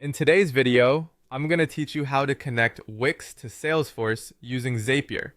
In today's video, I'm going to teach you how to connect Wix to Salesforce using Zapier.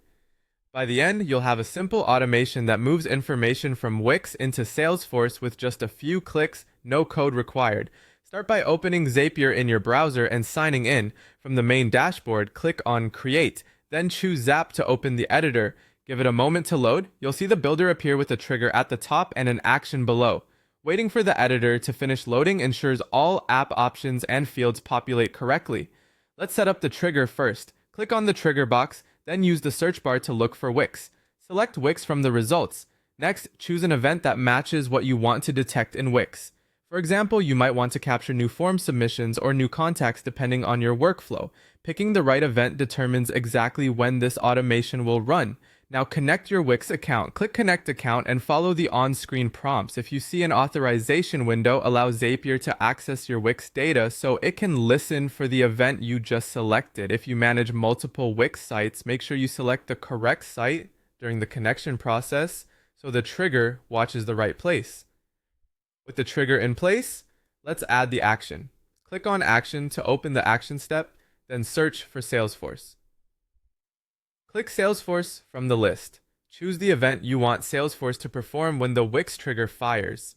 By the end, you'll have a simple automation that moves information from Wix into Salesforce with just a few clicks, no code required. Start by opening Zapier in your browser and signing in. From the main dashboard, click on Create, then choose Zap to open the editor. Give it a moment to load. You'll see the builder appear with a trigger at the top and an action below. Waiting for the editor to finish loading ensures all app options and fields populate correctly. Let's set up the trigger first. Click on the trigger box, then use the search bar to look for Wix. Select Wix from the results. Next, choose an event that matches what you want to detect in Wix. For example, you might want to capture new form submissions or new contacts depending on your workflow. Picking the right event determines exactly when this automation will run. Now connect your Wix account. Click Connect Account and follow the on-screen prompts. If you see an authorization window, allow Zapier to access your Wix data so it can listen for the event you just selected. If you manage multiple Wix sites, make sure you select the correct site during the connection process so the trigger watches the right place. With the trigger in place, let's add the action. Click on Action to open the action step, then search for Salesforce. Click Salesforce from the list. Choose the event you want Salesforce to perform when the Wix trigger fires.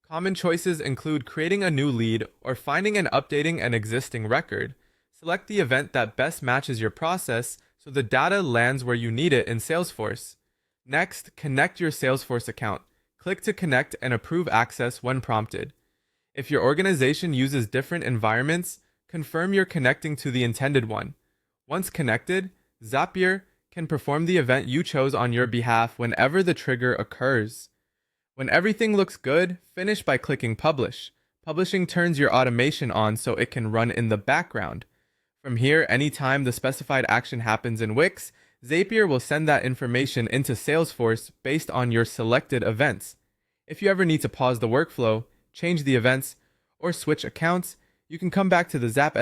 Common choices include creating a new lead or finding and updating an existing record. Select the event that best matches your process so the data lands where you need it in Salesforce. Next, connect your Salesforce account. Click to connect and approve access when prompted. If your organization uses different environments, confirm you're connecting to the intended one. Once connected, Zapier can perform the event you chose on your behalf whenever the trigger occurs. When everything looks good, finish by clicking Publish. Publishing turns your automation on so it can run in the background. From here, anytime the specified action happens in Wix, Zapier will send that information into Salesforce based on your selected events. If you ever need to pause the workflow, change the events, or switch accounts, you can come back to the Zap editor